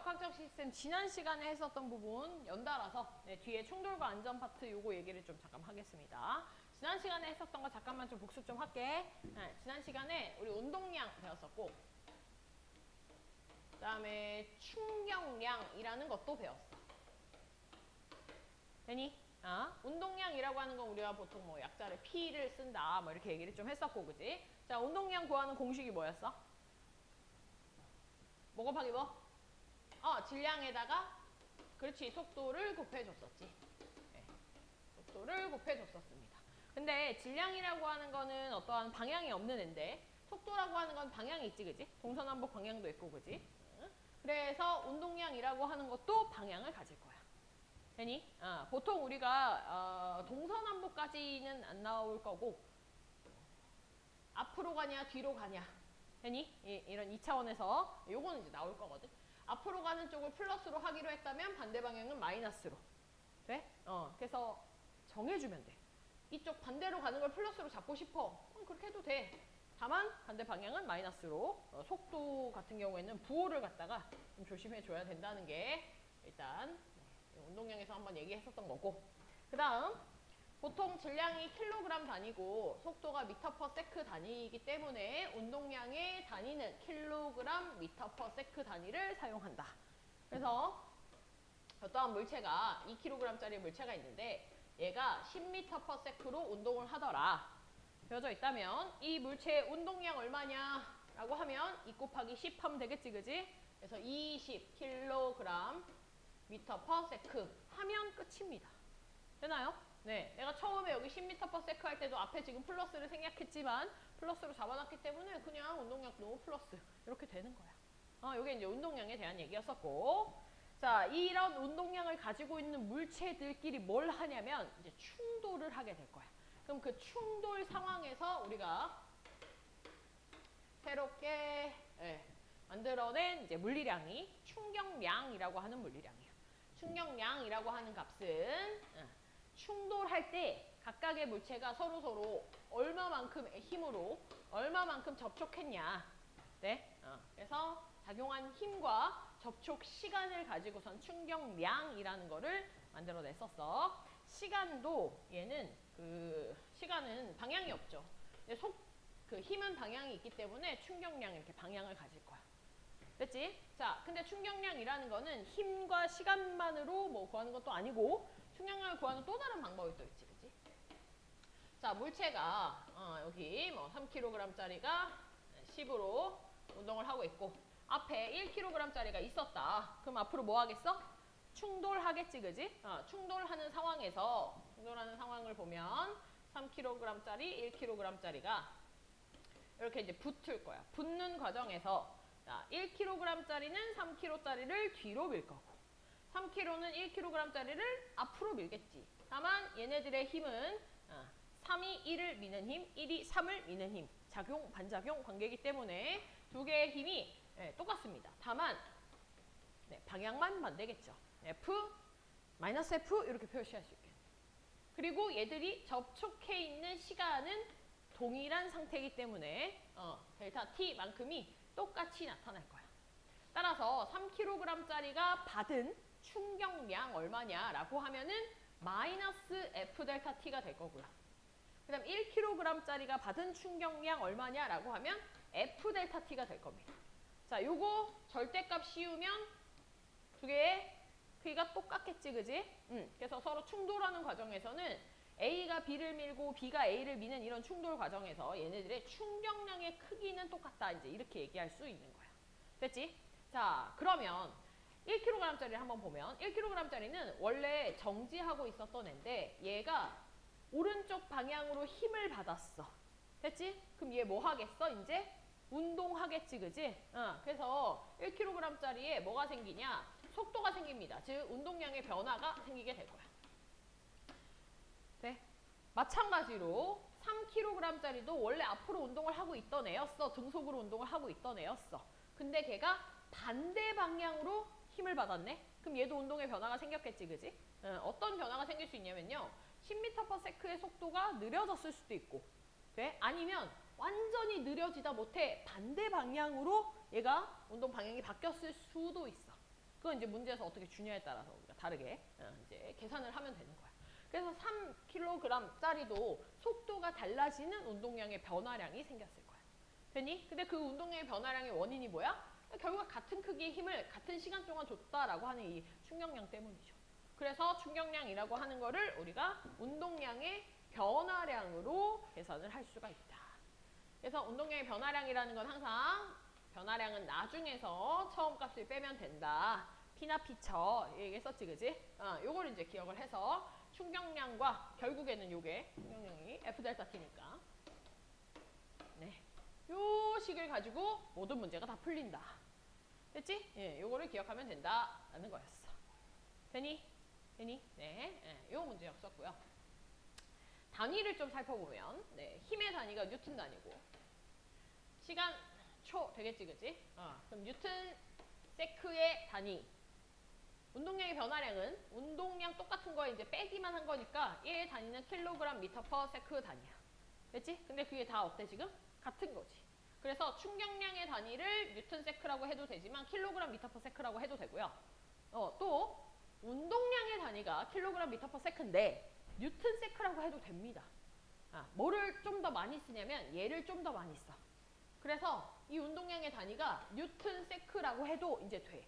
역학적 시스템 지난 시간에 했었던 부분 연달아서 네, 뒤에 충돌과 안전 파트 요거 얘기를 좀 잠깐 하겠습니다. 지난 시간에 했었던 거 잠깐만 좀 복습 좀 할게. 네, 지난 시간에 우리 운동량 배웠었고 그 다음에 충격량이라는 것도 배웠어. 되니? 운동량이라고 하는 건 우리가 보통 뭐 약자를 P를 쓴다 뭐 이렇게 얘기를 좀 했었고 그지? 자, 운동량 구하는 공식이 뭐였어? 뭐 곱하기 뭐? 질량에다가 그렇지 속도를 곱해줬었지. 네, 속도를 곱해줬었습니다. 근데 질량이라고 하는 거는 어떠한 방향이 없는 앤데 속도라고 하는 건 방향이 있지 그지? 동서남북 방향도 있고 그지? 그래서 운동량이라고 하는 것도 방향을 가질 거야. 되니? 보통 우리가 동서남북까지는 안 나올 거고 앞으로 가냐 뒤로 가냐 되니? 이런 2차원에서 요거는 이제 나올 거거든. 앞으로 가는 쪽을 플러스로 하기로 했다면 반대 방향은 마이너스로 돼? 그래서 정해주면 돼. 이쪽 반대로 가는 걸 플러스로 잡고 싶어. 그럼 그렇게 해도 돼. 다만 반대 방향은 마이너스로 속도 같은 경우에는 부호를 갖다가 좀 조심해줘야 된다는 게 일단 운동량에서 한번 얘기했었던 거고 그 다음 보통 질량이 킬로그램 단위고 속도가 미터 퍼 세크 단위이기 때문에 운동량의 단위는 킬로그램 미터 퍼 세크 단위를 사용한다. 그래서 어떠한 물체가 2kg짜리 물체가 있는데 얘가 10m per sec로 운동을 하더라. 되어져 있다면 이 물체의 운동량 얼마냐 라고 하면 2 곱하기 10 하면 되겠지 그지? 그래서 20kg 미터 per sec 하면 끝입니다. 되나요? 네, 내가 처음에 여기 10m per sec 할 때도 앞에 지금 플러스를 생략했지만 플러스로 잡아놨기 때문에 그냥 운동량 노 플러스 이렇게 되는 거야. 이게 이제 운동량에 대한 얘기였었고 자, 이런 운동량을 가지고 있는 물체들끼리 뭘 하냐면 이제 충돌을 하게 될 거야. 그럼 그 충돌 상황에서 우리가 새롭게 만들어낸 이제 물리량이 충격량이라고 하는 물리량이에요. 충격량이라고 하는 값은 충돌할 때 각각의 물체가 서로 얼마만큼의 힘으로 얼마만큼 접촉했냐. 네? 그래서 작용한 힘과 접촉 시간을 가지고선 충격량이라는 거를 만들어냈었어. 시간도 얘는 시간은 방향이 없죠. 근데 그 힘은 방향이 있기 때문에 충격량 이렇게 방향을 가질 거야. 됐지? 자, 근데 충격량이라는 거는 힘과 시간만으로 뭐 구하는 것도 아니고 충격량을 구하는 또 다른 방법이 또 있지, 그치? 자, 물체가 여기 뭐 3kg짜리가 10으로 운동을 하고 있고 앞에 1kg짜리가 있었다. 그럼 앞으로 뭐 하겠어? 충돌하겠지, 그지? 충돌하는 상황을 보면 3kg짜리, 1kg짜리가 이렇게 이제 붙을 거야. 붙는 과정에서 자, 1kg짜리는 3kg짜리를 뒤로 밀 거고 3kg는 1kg짜리를 앞으로 밀겠지. 다만 얘네들의 힘은 3이 1을 미는 힘, 1이 3을 미는 힘. 작용, 반작용 관계이기 때문에 두 개의 힘이 똑같습니다. 다만 방향만 반대겠죠. F, 마이너스 F 이렇게 표시할 수 있겠네. 그리고 얘들이 접촉해 있는 시간은 동일한 상태이기 때문에 델타 T만큼이 똑같이 나타날 거야. 따라서 3kg짜리가 받은 충격량 얼마냐라고 하면은 마이너스 F 델타 T가 될 거고요. 그 다음 1kg짜리가 받은 충격량 얼마냐라고 하면 F 델타 T가 될 겁니다. 자, 요거 절대값 씌우면 두 개의 크기가 똑같겠지, 그지? 그래서 서로 충돌하는 과정에서는 A가 B를 밀고 B가 A를 미는 이런 충돌 과정에서 얘네들의 충격량의 크기는 똑같다. 이제 이렇게 얘기할 수 있는 거야. 됐지? 자, 그러면 1kg짜리를 한번 보면 1kg짜리는 원래 정지하고 있었던 애인데 얘가 오른쪽 방향으로 힘을 받았어. 됐지? 그럼 얘 뭐 하겠어? 이제 운동하겠지, 그지? 그래서 1kg짜리에 뭐가 생기냐? 속도가 생깁니다. 즉 운동량의 변화가 생기게 될 거야. 네. 마찬가지로 3kg짜리도 원래 앞으로 운동을 하고 있던 애였어. 등속으로 운동을 하고 있던 애였어. 근데 걔가 반대 방향으로 힘을 받았네? 그럼 얘도 운동의 변화가 생겼겠지, 그지? 어떤 변화가 생길 수 있냐면요. 10m per sec의 속도가 느려졌을 수도 있고, 돼? 아니면 완전히 느려지다 못해 반대 방향으로 얘가 운동 방향이 바뀌었을 수도 있어. 그건 이제 문제에서 어떻게 주냐에 따라서 우리가 다르게 이제 계산을 하면 되는 거야. 그래서 3kg짜리도 속도가 달라지는 운동량의 변화량이 생겼을 거야. 되니? 근데 그 운동량의 변화량의 원인이 뭐야? 결국 같은 크기의 힘을 같은 시간 동안 줬다라고 하는 이 충격량 때문이죠. 그래서 충격량이라고 하는 거를 우리가 운동량의 변화량으로 계산을 할 수가 있다. 그래서 운동량의 변화량이라는 건 항상 변화량은 나중에서 처음 값을 빼면 된다. P나 P처 얘기했었지, 그지? 요걸 이제 기억을 해서 충격량과 결국에는 요게 충격량이 F 델타 T니까 네, 요 식을 가지고 모든 문제가 다 풀린다. 됐지? 예, 요거를 기억하면 된다라는 거였어. 되니? 되니? 네, 예, 요 문제였었고요. 단위를 좀 살펴보면 네, 힘의 단위가 뉴턴 단위고 시간 초 되겠지, 그지? 그럼 뉴턴 세크의 단위. 운동량의 변화량은 운동량 똑같은 거에 이제 빼기만 한 거니까 얘의 단위는 킬로그램 미터 퍼 세크 단위야. 됐지? 근데 그게 다 어때 지금? 같은 거지. 그래서 충격량의 단위를 뉴턴 세크라고 해도 되지만 킬로그램 미터 퍼 세크라고 해도 되고요. 또 운동량의 단위가 킬로그램 미터 퍼 세크인데 뉴턴 세크라고 해도 됩니다. 뭐를 좀 더 많이 쓰냐면 얘를 좀 더 많이 써. 그래서 이 운동량의 단위가 뉴턴 세크라고 해도 이제 돼.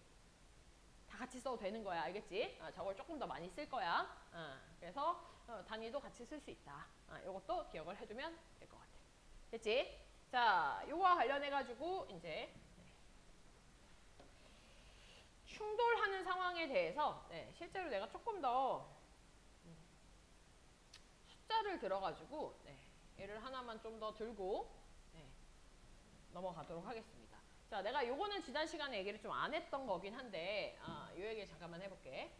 다 같이 써도 되는 거야. 알겠지? 저걸 조금 더 많이 쓸 거야. 그래서 단위도 같이 쓸 수 있다. 이것도 기억을 해두면 될 것 같아. 됐지? 자, 요거와 관련해가지고 이제 충돌하는 상황에 대해서 실제로 내가 조금 더 숫자를 들어가지고 얘를 하나만 좀 더 들고 넘어가도록 하겠습니다. 자, 내가 요거는 지난 시간에 얘기를 좀 안 했던 거긴 한데 요 얘기 잠깐만 해볼게.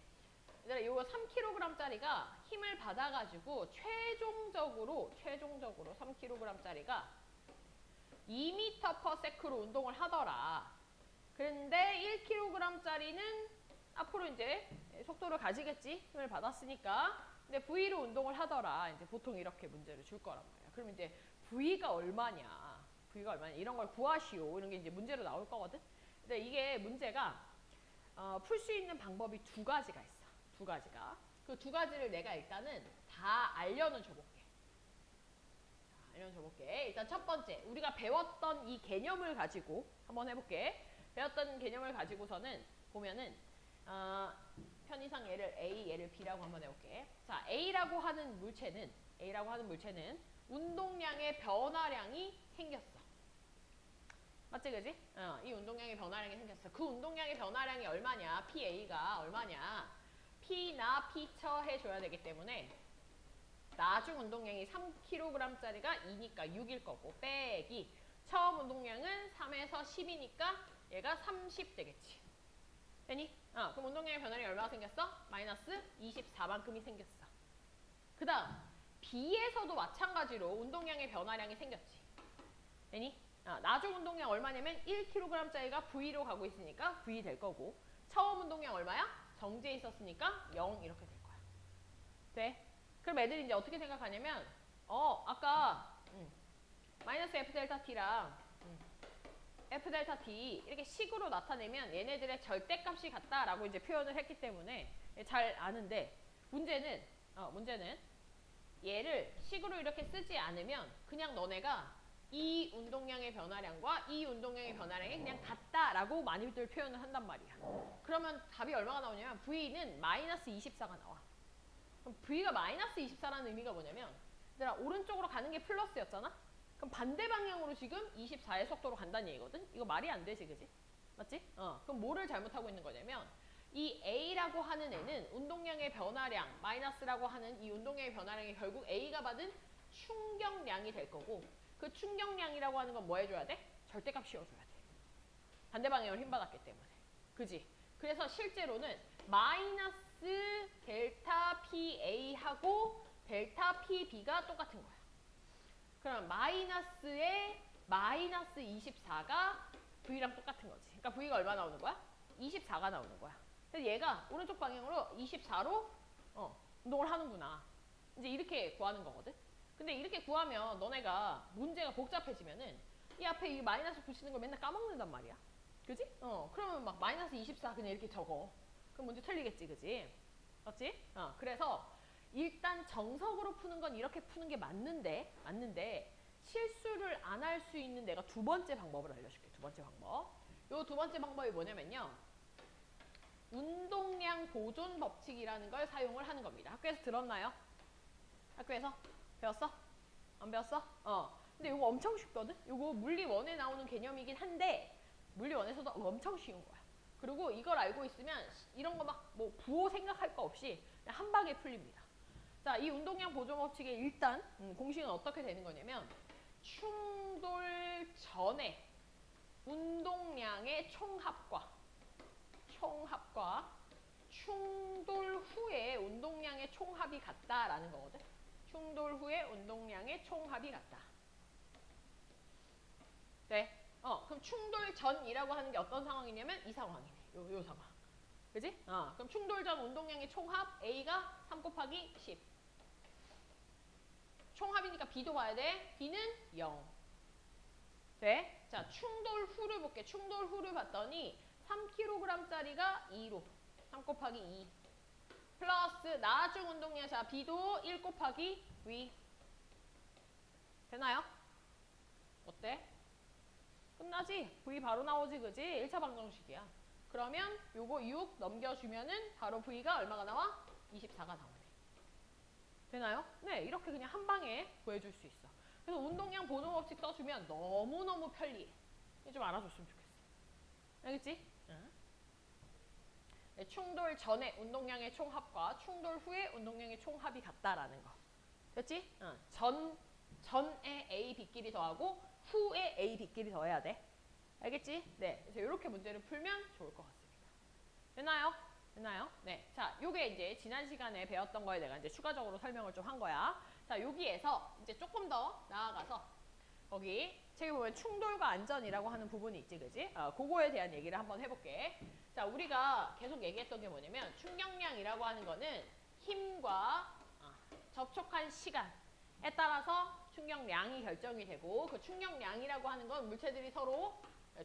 얘들아, 요거 3kg짜리가 힘을 받아가지고 최종적으로 3kg짜리가 2m/s로 운동을 하더라. 그런데 1kg짜리는 앞으로 이제 속도를 가지겠지. 힘을 받았으니까. 근데 V로 운동을 하더라. 이제 보통 이렇게 문제를 줄 거란 말이야. 그러면 이제 V가 얼마냐. V가 얼마냐. 이런 걸 구하시오. 이런 게 이제 문제로 나올 거거든. 근데 이게 문제가 풀 수 있는 방법이 두 가지가 있어. 두 가지가. 그 두 가지를 내가 일단은 다 알려는 줘볼게. 알려줘볼게. 일단 첫 번째, 우리가 배웠던 이 개념을 가지고 한번 해볼게. 배웠던 개념을 가지고서는 보면은 편의상 얘를 A, 얘를 B라고 한번 해볼게. 자, A라고 하는 물체는 운동량의 변화량이 생겼어. 맞지, 그지? 이 운동량의 변화량이 생겼어. 그 운동량의 변화량이 얼마냐? PA가 얼마냐? P나 P처 해줘야 되기 때문에 나중 운동량이 3kg짜리가 2니까 6일 거고 빼기 처음 운동량은 3에서 10이니까 얘가 30 되겠지. 되니? 그럼 운동량의 변화량이 얼마가 생겼어? 마이너스 24만큼이 생겼어. 그 다음 B에서도 마찬가지로 운동량의 변화량이 생겼지. 되니? 나중 운동량 얼마냐면 1kg짜리가 V로 가고 있으니까 V 될 거고 처음 운동량 얼마야? 정지해 있었으니까 0 이렇게 될 거야. 돼? 그럼 애들이 이제 어떻게 생각하냐면 아까 마이너스 F 델타 T랑 F 델타 T 이렇게 식으로 나타내면 얘네들의 절대값이 같다라고 이제 표현을 했기 때문에 잘 아는데 문제는 얘를 식으로 이렇게 쓰지 않으면 그냥 너네가 이 운동량의 변화량과 이 운동량의 변화량이 그냥 같다라고 많이들 표현을 한단 말이야. 그러면 답이 얼마가 나오냐면 V는 마이너스 24가 나와. 그럼 V가 마이너스 24라는 의미가 뭐냐면 얘들아 오른쪽으로 가는 게 플러스였잖아? 그럼 반대 방향으로 지금 24의 속도로 간다는 얘기거든? 이거 말이 안 되지, 그지? 맞지? 그럼 뭐를 잘못하고 있는 거냐면 이 A라고 하는 애는 운동량의 변화량, 마이너스라고 하는 이 운동량의 변화량이 결국 A가 받은 충격량이 될 거고 그 충격량이라고 하는 건 뭐 해줘야 돼? 절대값 씌워줘야 돼. 반대 방향으로 힘받았기 때문에. 그지? 그래서 실제로는 마이너스 델타 PA하고 델타 PB가 똑같은 거야. 그럼 마이너스에 마이너스 24가 V랑 똑같은 거지. 그러니까 V가 얼마 나오는 거야? 24가 나오는 거야. 그래서 얘가 오른쪽 방향으로 24로 운동을 하는구나. 이제 이렇게 구하는 거거든. 근데 이렇게 구하면 너네가 문제가 복잡해지면은 이 앞에 이 마이너스 붙이는 걸 맨날 까먹는단 말이야. 그지? 그러면 막 마이너스 24 그냥 이렇게 적어. 그럼 문제 틀리겠지, 그지? 맞지? 그래서 일단 정석으로 푸는 건 이렇게 푸는 게 맞는데 실수를 안 할 수 있는 내가 두 번째 방법을 알려줄게. 두 번째 방법. 요 두 번째 방법이 뭐냐면요. 운동량 보존 법칙이라는 걸 사용을 하는 겁니다. 학교에서 들었나요? 학교에서? 배웠어? 안 배웠어? 근데 이거 엄청 쉽거든? 이거 물리 1에 나오는 개념이긴 한데 물리 1에서도 엄청 쉬운 거야. 그리고 이걸 알고 있으면 이런 거 막 뭐 부호 생각할 거 없이 그냥 한 방에 풀립니다. 자, 이 운동량 보존 법칙의 일단 공식은 어떻게 되는 거냐면 충돌 전에 운동량의 총합과 충돌 후에 운동량의 총합이 같다라는 거거든. 충돌 후에 운동량의 총합이 같다. 네. 그럼 충돌 전이라고 하는 게 어떤 상황이냐면 이 상황이네. 요 상황. 그지? 그럼 충돌 전 운동량의 총합 A가 3 곱하기 10. 총합이니까 B도 봐야 돼. B는 0. 돼? 자, 충돌 후를 볼게. 충돌 후를 봤더니 3kg짜리가 2로 3 곱하기 2 플러스 나중 운동량. 자, B도 1 곱하기 V. 되나요? 어때? 끝나지? V 바로 나오지, 그지? 1차 방정식이야. 그러면 요거 6 넘겨주면은 바로 V가 얼마가 나와? 24가 나오네. 되나요? 네, 이렇게 그냥 한 방에 구해줄 수 있어. 그래서 운동량 보존 법칙 써주면 너무너무 편리해. 이거 좀 알아줬으면 좋겠어. 알겠지? 응. 네, 충돌 전에 운동량의 총합과 충돌 후에 운동량의 총합이 같다라는 거. 됐지? 전에 A, B끼리 더하고 후에 A, B끼리 더해야 돼. 알겠지? 네. 그래서 이렇게 문제를 풀면 좋을 것 같습니다. 됐나요? 됐나요? 네. 자, 요게 이제 지난 시간에 배웠던 거에 내가 이제 추가적으로 설명을 좀 한 거야. 자, 여기에서 이제 조금 더 나아가서 거기 책에 보면 충돌과 안전이라고 하는 부분이 있지, 그지? 그거에 대한 얘기를 한번 해볼게. 자, 우리가 계속 얘기했던 게 뭐냐면 충격량이라고 하는 거는 힘과 접촉한 시간에 따라서 충격량이 결정이 되고 그 충격량이라고 하는 건 물체들이 서로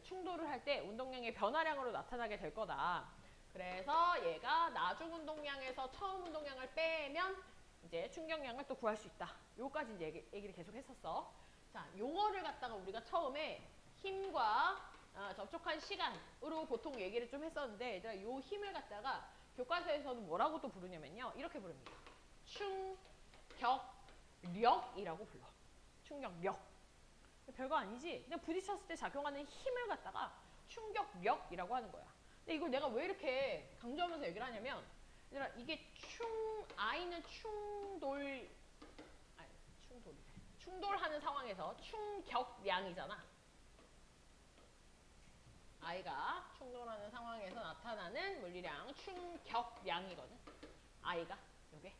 충돌을 할 때 운동량의 변화량으로 나타나게 될 거다. 그래서 얘가 나중 운동량에서 처음 운동량을 빼면 이제 충격량을 또 구할 수 있다. 요거까지 이제 얘기를 계속 했었어. 자, 요거를 갖다가 우리가 처음에 힘과 접촉한 시간으로 보통 얘기를 좀 했었는데 얘들아 요 힘을 갖다가 교과서에서는 뭐라고 또 부르냐면요. 이렇게 부릅니다. 충격력이라고 불러. 충격력. 별거 아니지? 그냥 부딪혔을 때 작용하는 힘을 갖다가 충격력이라고 하는 거야. 근데 이걸 내가 왜 이렇게 강조하면서 얘기를 하냐면 얘들아 이게 I는 충돌하는 상황에서 충격량이잖아. I가 충돌하는 상황에서 나타나는 물리량 충격량이거든. I가 요게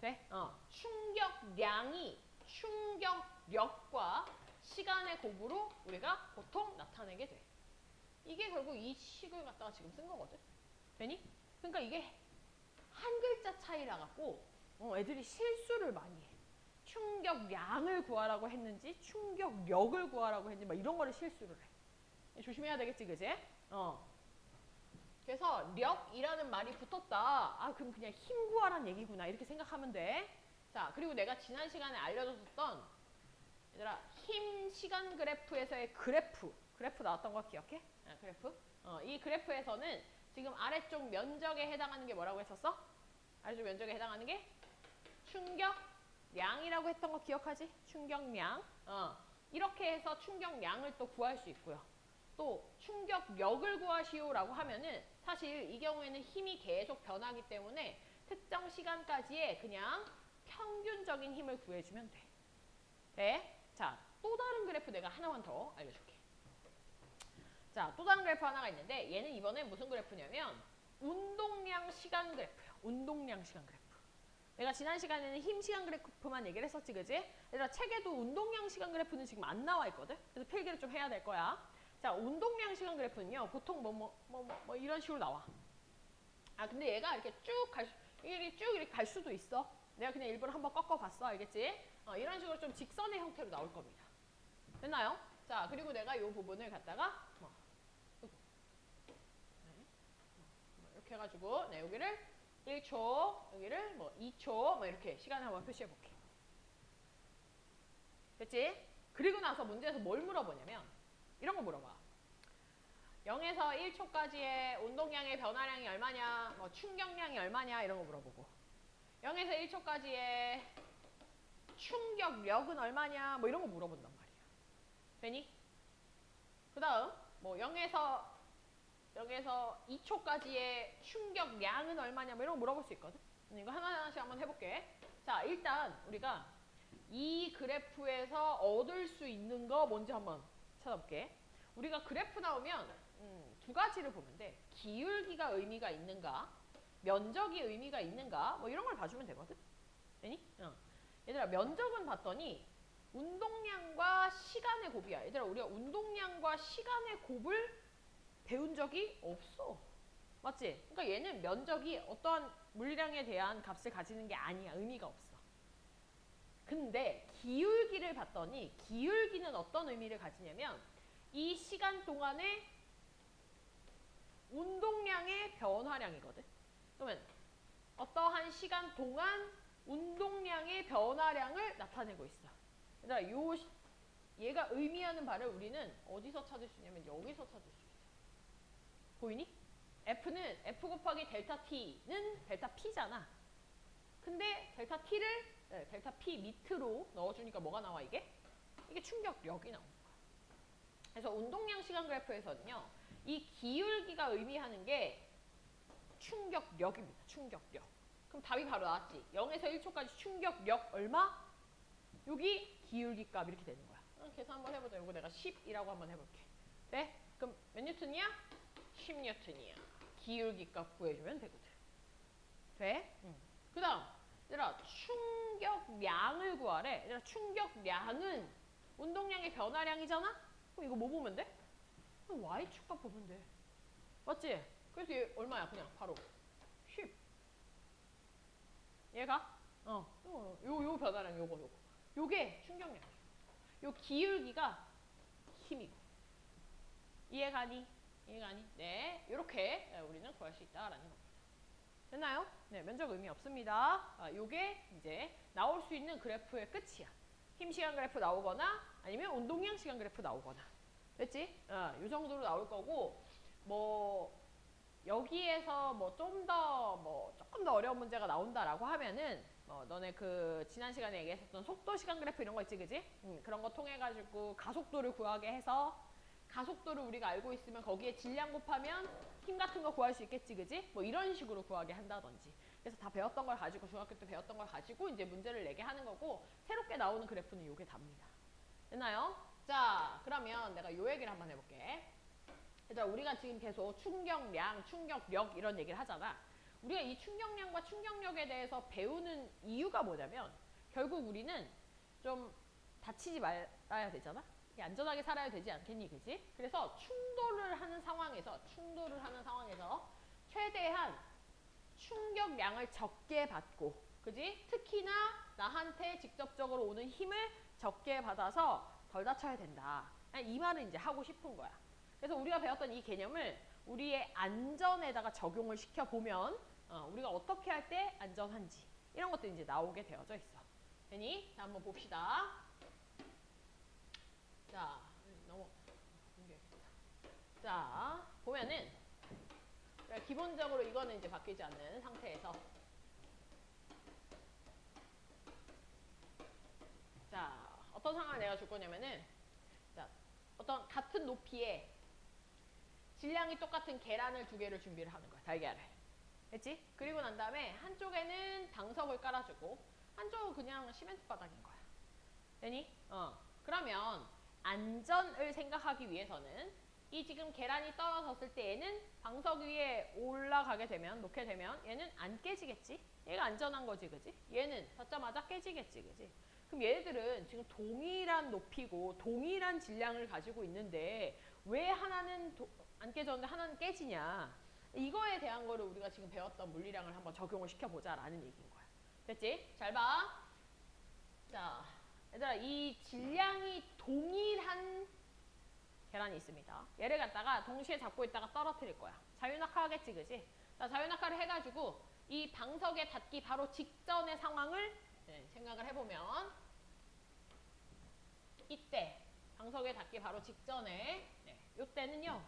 돼? 충격량이 충격력과 시간의 곱으로 우리가 보통 나타내게 돼. 이게 결국 이 식을 갖다가 지금 쓴 거거든. 되니? 그러니까 이게 한 글자 차이라 갖고 애들이 실수를 많이 해. 충격량을 구하라고 했는지 충격력을 구하라고 했는지 막 이런 거를 실수를 해. 조심해야 되겠지, 그지? 그래서 력이라는 말이 붙었다. 그럼 그냥 힘 구하란 얘기구나. 이렇게 생각하면 돼. 자, 그리고 내가 지난 시간에 알려줬었던 얘들아 힘 시간 그래프에서의 그래프 나왔던 거 기억해? 그래프. 이 그래프에서는 지금 아래쪽 면적에 해당하는 게 뭐라고 했었어? 아래쪽 면적에 해당하는 게 충격량이라고 했던 거 기억하지? 충격량. 이렇게 해서 충격량을 또 구할 수 있고요. 또 충격력을 구하시오라고 하면은 사실 이 경우에는 힘이 계속 변하기 때문에 특정 시간까지의 그냥 평균적인 힘을 구해주면 돼. 돼? 자, 또 다른 그래프 내가 하나만 더 알려줄게. 자, 또 다른 그래프 하나가 있는데 얘는 이번에 무슨 그래프냐면 운동량 시간 그래프야. 운동량 시간 그래프. 내가 지난 시간에는 힘 시간 그래프만 얘기를 했었지, 그지? 얘들아 책에도 운동량 시간 그래프는 지금 안 나와 있거든? 그래서 필기를 좀 해야 될 거야. 자, 운동량 시간 그래프는요. 보통 뭐 이런 식으로 나와. 근데 얘가 이렇게 쭉 이렇게 갈 수도 있어. 내가 그냥 일부러 한번 꺾어봤어. 알겠지? 이런 식으로 좀 직선의 형태로 나올 겁니다. 됐나요? 자, 그리고 내가 이 부분을 갖다가 이렇게 해가지고 네, 여기를 1초, 여기를 뭐 2초 뭐 이렇게 시간을 한번 표시해 볼게. 됐지? 그리고 나서 문제에서 뭘 물어보냐면 이런 거 물어봐. 0에서 1초까지의 운동량의 변화량이 얼마냐, 뭐 충격량이 얼마냐 이런 거 물어보고 0에서 1초까지의 충격력은 얼마냐 뭐 이런 거 물어본단 말이야. 되니? 그 다음 뭐 0에서 2초까지의 충격량은 얼마냐 뭐 이런 거 물어볼 수 있거든. 이거 하나하나씩 한번 해볼게. 자, 일단 우리가 이 그래프에서 얻을 수 있는 거 뭔지 한번 찾아볼게. 우리가 그래프 나오면 두 가지를 보면 돼. 기울기가 의미가 있는가, 면적이 의미가 있는가 뭐 이런 걸 봐주면 되거든. 되니? 얘들아, 면적은 봤더니 운동량과 시간의 곱이야. 얘들아, 우리가 운동량과 시간의 곱을 배운 적이 없어. 맞지? 그러니까 얘는 면적이 어떠한 물량에 대한 값을 가지는 게 아니야. 의미가 없어. 근데 기울기를 봤더니 기울기는 어떤 의미를 가지냐면 이 시간 동안의 운동량의 변화량이거든. 그러면 어떠한 시간 동안 운동량의 변화량을 나타내고 있어. 얘들아, 얘가 의미하는 바를 우리는 어디서 찾을 수 있냐면 여기서 찾을 수 있어. 보이니? F는 F 곱하기 델타 T는 델타 P잖아. 근데 델타 T를 델타 P 밑으로 넣어주니까 뭐가 나와 이게? 이게 충격력이 나오는 거야. 그래서 운동량 시간 그래프에서는요. 이 기울기가 의미하는 게 충격력입니다. 충격력. 그럼 답이 바로 나왔지. 0에서 1초까지 충격력 얼마? 여기 기울기 값 이렇게 되는 거야. 계산 한번 해보자. 이거 내가 10이라고 한번 해볼게. 네? 그럼 몇 뉴턴이야? 10뉴턴이야. 기울기 값 구해주면 되거든. 돼? 그 다음 얘들아, 충격량을 구하래. 얘들아, 충격량은 운동량의 변화량이잖아? 그럼 이거 뭐 보면 돼? Y축값 보면 돼. 맞지? 그래서 얘 얼마야? 그냥 바로 10. 얘가? 요 변화량 요거. 요게 충격량이야. 요 기울기가 힘이고. 이해가니? 네. 요렇게 우리는 구할 수 있다라는 겁니다. 됐나요? 네, 면적 의미 없습니다. 요게 이제 나올 수 있는 그래프의 끝이야. 힘 시간 그래프 나오거나 아니면 운동량 시간 그래프 나오거나. 됐지? 요 정도로 나올 거고, 뭐 여기에서 뭐 조금 더 어려운 문제가 나온다라고 하면은 너네 그 지난 시간에 얘기했었던 속도 시간 그래프 이런 거 있지, 그지? 그런 거 통해 가지고 가속도를 구하게 해서 가속도를 우리가 알고 있으면 거기에 질량 곱하면 힘 같은 거 구할 수 있겠지, 그지? 뭐 이런 식으로 구하게 한다든지. 그래서 다 배웠던 걸 가지고 중학교 때 배웠던 걸 가지고 이제 문제를 내게 하는 거고, 새롭게 나오는 그래프는 요게 답니다. 됐나요? 자, 그러면 내가 요 얘기를 한번 해볼게. 얘들아, 우리가 지금 계속 충격량, 충격력 이런 얘기를 하잖아. 우리가 이 충격량과 충격력에 대해서 배우는 이유가 뭐냐면 결국 우리는 좀 다치지 말아야 되잖아. 안전하게 살아야 되지 않겠니, 그지? 그래서 충돌을 하는 상황에서 최대한 충격량을 적게 받고, 그지? 특히나 나한테 직접적으로 오는 힘을 적게 받아서 덜 다쳐야 된다. 이 말을 이제 하고 싶은 거야. 그래서 우리가 배웠던 이 개념을 우리의 안전에다가 적용을 시켜보면 우리가 어떻게 할 때 안전한지 이런 것들이 이제 나오게 되어져 있어. 되니? 자, 한번 봅시다. 자, 자, 보면은 기본적으로 이거는 이제 바뀌지 않는 상태에서 자, 어떤 상황을 내가 줄 거냐면은 자, 어떤 같은 높이의 질량이 똑같은 계란을 두 개를 준비를 하는 거야. 달걀을. 됐지? 그리고 난 다음에 한쪽에는 방석을 깔아주고 한쪽은 그냥 시멘트 바닥인 거야. 되니? 그러면 안전을 생각하기 위해서는 이 지금 계란이 떨어졌을 때 얘는 방석 위에 올라가게 되면, 놓게 되면 얘는 안 깨지겠지? 얘가 안전한 거지, 그지? 얘는 닿자마자 깨지겠지, 그지? 그럼 얘네들은 지금 동일한 높이고 동일한 질량을 가지고 있는데 왜 하나는 안 깨졌는데 하나는 깨지냐? 이거에 대한 거를 우리가 지금 배웠던 물리량을 한번 적용을 시켜보자라는 얘기인 거야. 됐지? 잘 봐. 자, 얘들아, 이 질량이 동일한 계란이 있습니다. 얘를 갖다가 동시에 잡고 있다가 떨어뜨릴 거야. 자유낙하하겠지, 그지? 자, 자유낙하를 해가지고 이 방석에 닿기 바로 직전의 상황을 생각을 해보면 이때 방석에 닿기 바로 직전에 이때는요.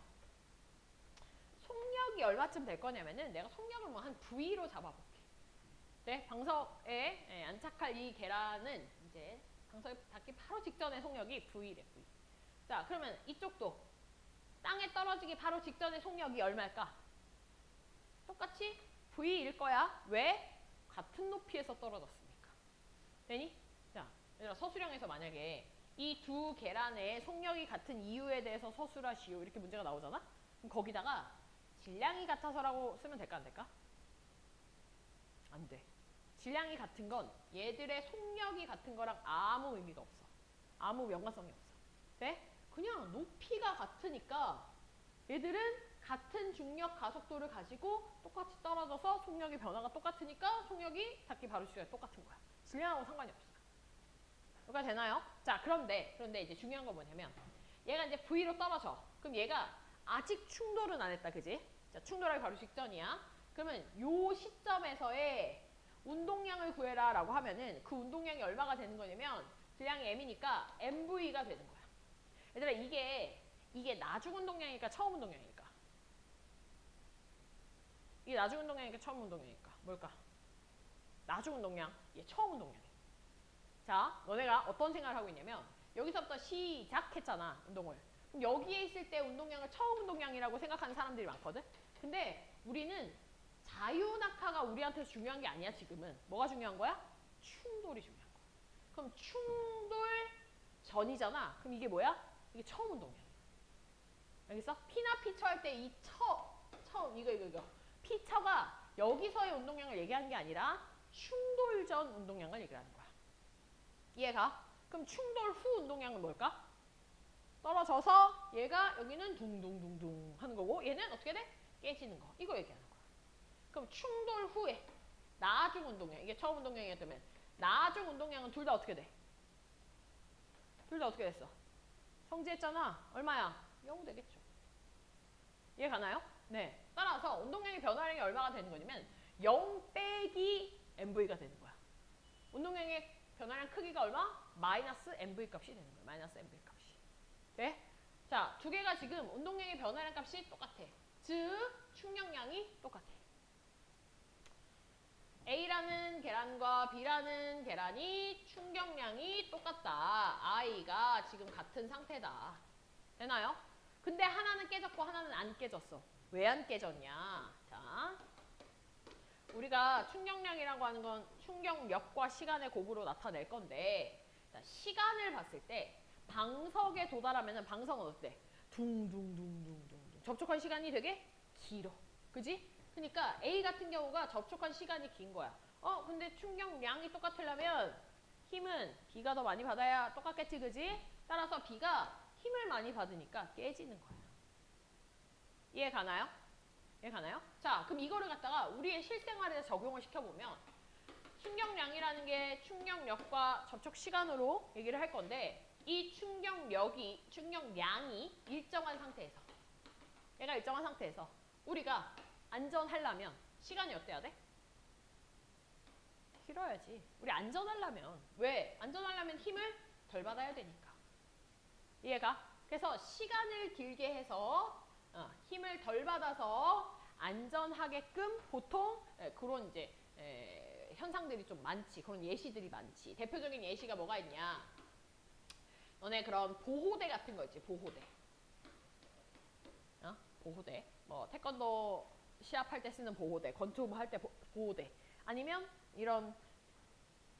속력이 얼마쯤 될 거냐면은 내가 속력을 뭐 한 V로 잡아볼게. 네, 방석에 안착할 이 계란은 이제 방석에 닿기 바로 직전의 속력이 V래, V. 자, 그러면 이쪽도 땅에 떨어지기 바로 직전의 속력이 얼마일까? 똑같이 V일 거야. 왜? 같은 높이에서 떨어졌으니까. 되니? 자, 얘들아 서술형에서 만약에 이 두 계란의 속력이 같은 이유에 대해서 서술하시오 이렇게 문제가 나오잖아? 그럼 거기다가 질량이 같아서라고 쓰면 될까 안 될까? 안 돼. 질량이 같은 건 얘들의 속력이 같은 거랑 아무 의미가 없어. 아무 연관성이 없어. 돼? 그냥 높이가 같으니까 얘들은 같은 중력 가속도를 가지고 똑같이 떨어져서 속력의 변화가 똑같으니까 속력이 닿기 바로 시간이 똑같은 거야. 질량하고 상관이 없어. 이해가 되나요? 자, 그런데 이제 중요한 건 뭐냐면 얘가 이제 V로 떨어져. 그럼 얘가 아직 충돌은 안 했다, 그지? 자, 충돌하기 바로 직전이야. 그러면 요 시점에서의 운동량을 구해라 라고 하면은 그 운동량이 얼마가 되는 거냐면 질량이 m이니까 mv가 되는 거야. 얘들아 이게 나중 운동량일까 처음 운동량일까? 이게 나중 운동량일까 처음 운동량일까? 뭘까? 나중 운동량, 얘 처음 운동량이야. 자, 너네가 어떤 생각을 하고 있냐면 여기서부터 시작했잖아, 운동을. 그럼 여기에 있을 때 운동량을 처음 운동량이라고 생각하는 사람들이 많거든? 근데 우리는 자유낙하가 우리한테 중요한 게 아니야, 지금은. 뭐가 중요한 거야? 충돌이 중요한 거야. 그럼 충돌 전이잖아. 그럼 이게 뭐야? 이게 처음 운동량이야. 알겠어? 피나 피처 할 때 이 처음, 이거. 피처가 여기서의 운동량을 얘기하는 게 아니라 충돌 전 운동량을 얘기하는 거야. 이해가? 그럼 충돌 후 운동량은 뭘까? 떨어져서 얘가 여기는 둥둥둥둥 하는 거고 얘는 어떻게 돼? 깨지는 거. 이거 얘기하는 거야. 그럼 충돌 후에 나중 운동량. 이게 처음 운동량이었다면 나중 운동량은 둘 다 어떻게 돼? 둘 다 어떻게 됐어? 성지했잖아. 얼마야? 0 되겠죠. 이해 가나요? 네. 따라서 운동량의 변화량이 얼마가 되는 거냐면 0 빼기 mv가 되는 거야. 운동량의 변화량 크기가 얼마? 마이너스 mv 값이 되는 거야. 마이너스 mv 값이. 네? 자, 두 개가 지금 운동량의 변화량 값이 똑같아. 즉, 충격량이 똑같아. A라는 계란과 B라는 계란이 충격량이 똑같다. I가 지금 같은 상태다. 되나요? 근데 하나는 깨졌고 하나는 안 깨졌어. 왜 안 깨졌냐? 자, 우리가 충격량이라고 하는 건 충격력과 시간의 곱으로 나타낼 건데 자, 시간을 봤을 때 방석에 도달하면 방석은 어때? 둥둥둥둥둥 접촉한 시간이 되게 길어. 그지? 그러니까 A 같은 경우가 접촉한 시간이 긴 거야. 근데 충격량이 똑같으려면 힘은 B가 더 많이 받아야 똑같겠지, 그지? 따라서 B가 힘을 많이 받으니까 깨지는 거야. 이해 가나요? 이해 가나요? 자, 그럼 이거를 갖다가 우리의 실생활에 적용을 시켜보면 충격량이라는 게 충격력과 접촉 시간으로 얘기를 할 건데 이 충격량이 일정한 상태에서 얘가 일정한 상태에서 우리가 안전하려면 시간이 어때야 돼? 길어야지. 우리 안전하려면 왜? 안전하려면 힘을 덜 받아야 되니까. 이해가? 그래서 시간을 길게 해서 힘을 덜 받아서 안전하게끔 보통 그런 이제 현상들이 좀 많지. 그런 예시들이 많지. 대표적인 예시가 뭐가 있냐? 너네 그런 보호대 같은 거 있지. 보호대. 보호대. 뭐 태권도 시합할 때 쓰는 보호대. 권투 할 때 보호대. 아니면 이런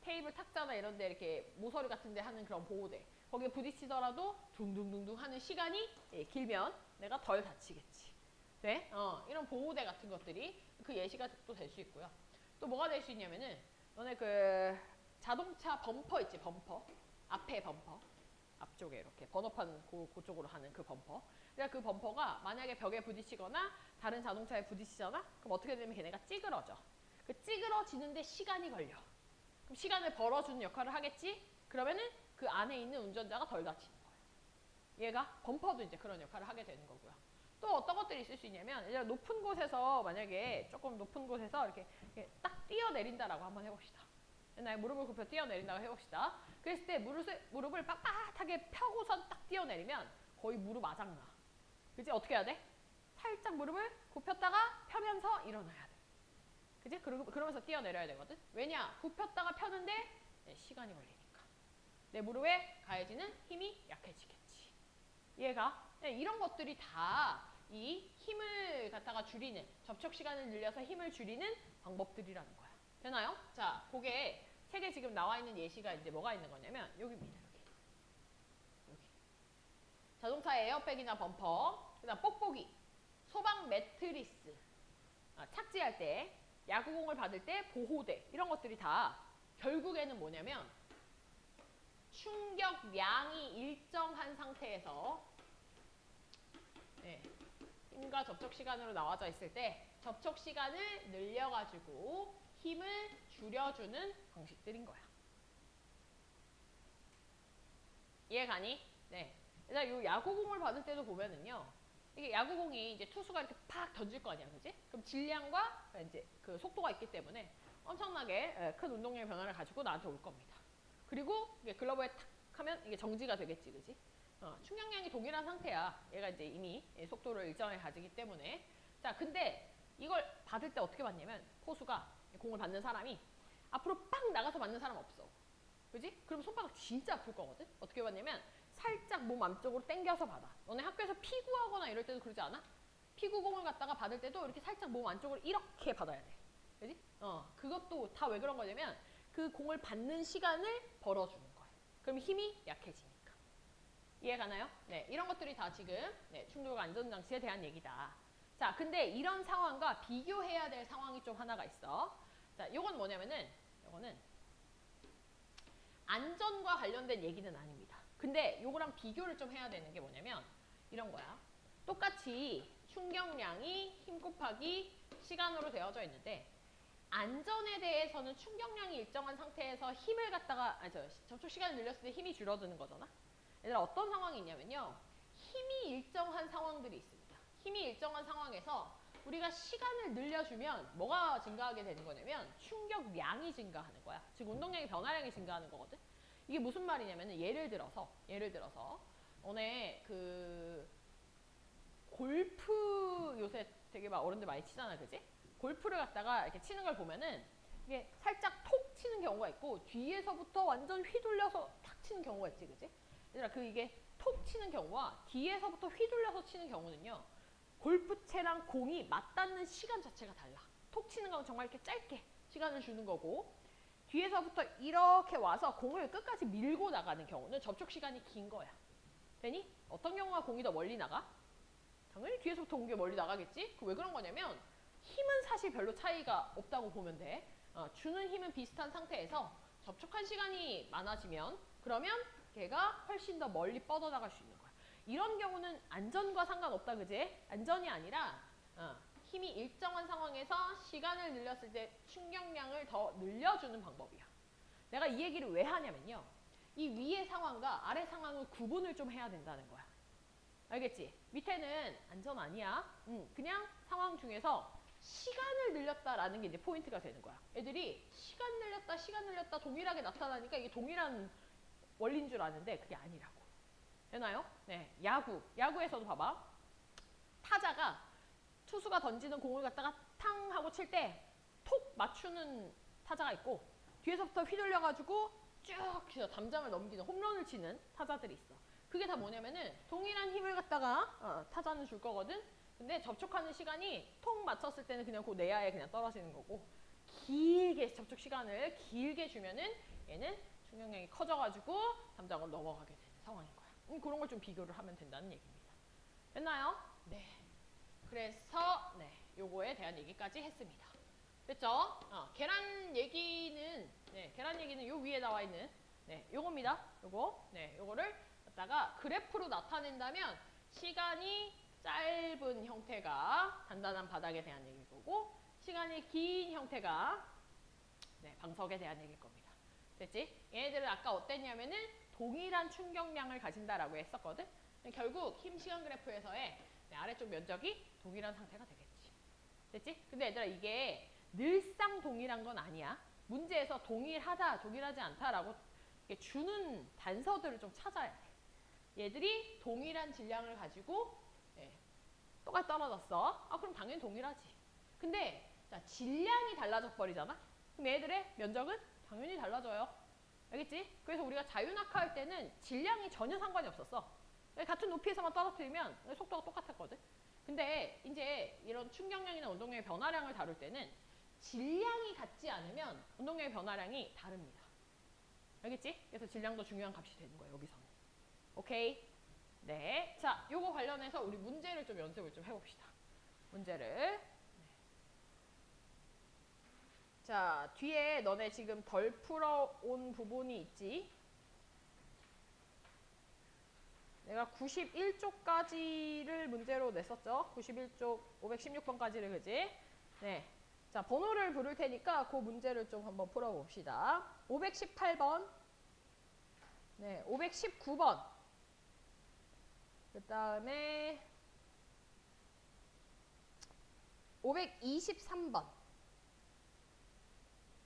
테이블 탁자나 이런 데 이렇게 모서리 같은 데 하는 그런 보호대. 거기에 부딪히더라도 둥둥둥둥 하는 시간이 길면 내가 덜 다치겠지. 네? 이런 보호대 같은 것들이 그 예시가 또 될 수 있고요. 또 뭐가 될 수 있냐면은 너네 그 자동차 범퍼 있지, 범퍼. 앞에 범퍼. 앞쪽에 이렇게 번호판 그쪽으로 하는 그 범퍼. 그러니까 그 범퍼가 만약에 벽에 부딪히거나 다른 자동차에 부딪히잖아? 그럼 어떻게 되면 걔네가 찌그러져. 그 찌그러지는데 시간이 걸려. 그럼 시간을 벌어주는 역할을 하겠지? 그러면은 그 안에 있는 운전자가 덜 다치는 거예요. 얘가 범퍼도 이제 그런 역할을 하게 되는 거고요. 또 어떤 것들이 있을 수 있냐면 이제 높은 곳에서 만약에 조금 높은 곳에서 이렇게 딱 뛰어내린다라고 한번 해봅시다. 옛날에 무릎을 굽혀 뛰어내린다고 해봅시다. 그랬을 때 무릎을 빳빳하게 펴고선 딱 뛰어내리면 거의 무릎 아작나. 그치? 어떻게 해야 돼? 살짝 무릎을 굽혔다가 펴면서 일어나야 돼. 그치? 그러면서 뛰어내려야 되거든. 왜냐? 굽혔다가 펴는데 시간이 걸리니까. 내 무릎에 가해지는 힘이 약해지겠지. 이해가? 이런 것들이 다 이 힘을 갖다가 줄이는, 접촉 시간을 늘려서 힘을 줄이는 방법들이라는 거야. 되나요? 자, 그게 책에 지금 나와 있는 예시가 이제 뭐가 있는 거냐면 여기입니다. 여기. 자동차 에어백이나 범퍼, 그다음 뽁뽁이, 소방 매트리스, 착지할 때, 야구공을 받을 때 보호대, 이런 것들이 다 결국에는 뭐냐면 충격량이 일정한 상태에서 힘과 접촉 시간으로 나와져 있을 때 접촉 시간을 늘려가지고 힘을 줄여주는 방식들인 거야. 이해가니? 네. 일단 요 야구공을 받을 때도 보면은요. 이게 야구공이 이제 투수가 이렇게 팍 던질 거 아니야, 그지? 그럼 질량과 이제 그 속도가 있기 때문에 엄청나게 큰 운동량의 변화를 가지고 나한테 올 겁니다. 그리고 이게 글러브에 탁 하면 이게 정지가 되겠지, 그지? 충격량이 동일한 상태야. 얘가 이제 이미 속도를 일정하게 가지기 때문에. 자, 근데 이걸 받을 때 어떻게 받냐면 포수가 공을 받는 사람이 앞으로 빡 나가서 맞는 사람 없어. 그지? 그럼 손바닥 진짜 아플 거거든? 어떻게 받냐면 살짝 몸 안쪽으로 당겨서 받아. 너네 학교에서 피구하거나 이럴 때도 그러지 않아? 피구공을 갖다가 받을 때도 이렇게 살짝 몸 안쪽으로 이렇게 받아야 돼. 그지? 그것도 다 왜 그런 거냐면 그 공을 받는 시간을 벌어주는 거야. 그럼 힘이 약해지니까. 이해가나요? 네, 이런 것들이 다 지금 충돌과 안전장치에 대한 얘기다. 자, 근데 이런 상황과 비교해야 될 상황이 좀 하나가 있어. 자, 요건 뭐냐면은 요거는 안전과 관련된 얘기는 아닙니다. 근데 요거랑 비교를 좀 해야 되는 게 뭐냐면 이런 거야. 똑같이 충격량이 힘 곱하기 시간으로 되어져 있는데 안전에 대해서는 충격량이 일정한 상태에서 힘을 갖다가 접촉 시간을 늘렸을 때 힘이 줄어드는 거잖아. 얘들아 어떤 상황이 있냐면요. 힘이 일정한 상황들이 있습니다. 힘이 일정한 상황에서 우리가 시간을 늘려주면 뭐가 증가하게 되는 거냐면 충격량이 증가하는 거야. 즉 운동량의 변화량이 증가하는 거거든. 이게 무슨 말이냐면 예를 들어서 너네 그 골프 요새 되게 막 어른들 많이 치잖아, 그지? 골프를 갖다가 이렇게 치는 걸 보면은 이게 살짝 톡 치는 경우가 있고 뒤에서부터 완전 휘둘려서 탁 치는 경우가 있지, 그지? 얘들아 이게 톡 치는 경우와 뒤에서부터 휘둘려서 치는 경우는요. 골프채랑 공이 맞닿는 시간 자체가 달라. 톡 치는 건 정말 이렇게 짧게 시간을 주는 거고 뒤에서부터 이렇게 와서 공을 끝까지 밀고 나가는 경우는 접촉 시간이 긴 거야. 되니? 어떤 경우가 공이 더 멀리 나가? 당연히 뒤에서부터 공이 멀리 나가겠지? 왜 그런 거냐면 힘은 사실 별로 차이가 없다고 보면 돼. 주는 힘은 비슷한 상태에서 접촉한 시간이 많아지면 그러면 걔가 훨씬 더 멀리 뻗어나갈 수 있는 거야. 이런 경우는 안전과 상관없다, 그지? 안전이 아니라 힘이 일정한 상황에서 시간을 늘렸을 때 충격량을 더 늘려주는 방법이야. 내가 이 얘기를 왜 하냐면요. 이 위의 상황과 아래 상황을 구분을 좀 해야 된다는 거야. 알겠지? 밑에는 안전 아니야. 그냥 상황 중에서 시간을 늘렸다라는 게 이제 포인트가 되는 거야. 애들이 시간 늘렸다 동일하게 나타나니까 이게 동일한 원리인 줄 아는데 그게 아니라고. 되나요? 네, 야구에서도 봐봐. 타자가 투수가 던지는 공을 갖다가 탕 하고 칠 때 톡 맞추는 타자가 있고 뒤에서부터 휘둘려가지고 쭉 담장을 넘기는 홈런을 치는 타자들이 있어. 그게 다 뭐냐면은 동일한 힘을 갖다가 타자는 줄 거거든. 근데 접촉하는 시간이 톡 맞췄을 때는 그냥 그 내야에 그냥 떨어지는 거고 길게 접촉 시간을 길게 주면은 얘는 충격량이 커져가지고 담장을 넘어가게 되는 상황인 거야. 그런 걸 좀 비교를 하면 된다는 얘기입니다. 됐나요? 네. 그래서 요거에 대한 얘기까지 했습니다. 됐죠? 계란 얘기는 요 위에 나와 있는 요겁니다. 요거를 갖다가 그래프로 나타낸다면 시간이 짧은 형태가 단단한 바닥에 대한 얘기일 거고 시간이 긴 형태가 방석에 대한 얘기일 겁니다. 됐지? 얘네들은 아까 어땠냐면은 동일한 충격량을 가진다라고 했었거든. 결국 힘 시간 그래프에서의 네, 아래쪽 면적이 동일한 상태가 되겠지. 됐지? 근데 얘들아 이게 늘상 동일한 건 아니야. 문제에서 동일하다, 동일하지 않다라고 주는 단서들을 좀 찾아야 돼. 얘들이 동일한 질량을 가지고 똑같이 떨어졌어. 아 그럼 당연히 동일하지. 근데 자, 질량이 달라져 버리잖아. 그럼 얘들의 면적은 당연히 달라져요. 알겠지? 그래서 우리가 자유낙하할 때는 질량이 전혀 상관이 없었어. 같은 높이에서만 떨어뜨리면 속도가 똑같았거든. 근데 이제 이런 충격량이나 운동량의 변화량을 다룰 때는 질량이 같지 않으면 운동량의 변화량이 다릅니다. 알겠지? 그래서 질량도 중요한 값이 되는 거예요, 여기서는. 오케이? 네. 자, 요거 관련해서 우리 문제를 좀 연습을 좀 해봅시다. 문제를. 자, 뒤에 너네 지금 덜 풀어온 부분이 있지? 내가 91쪽까지를 문제로 냈었죠? 91쪽 516번까지를, 그지? 네. 자, 번호를 부를 테니까 그 문제를 좀 한번 풀어봅시다. 518번. 네, 519번. 그 다음에 523번.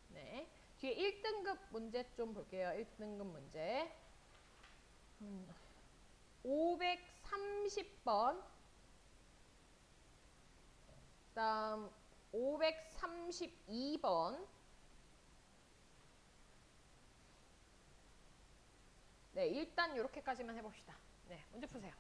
네. 뒤에 1등급 문제 좀 볼게요. 1등급 문제. 530번. 그 다음 532번. 네, 일단 이렇게까지만 해봅시다. 네, 문제 푸세요.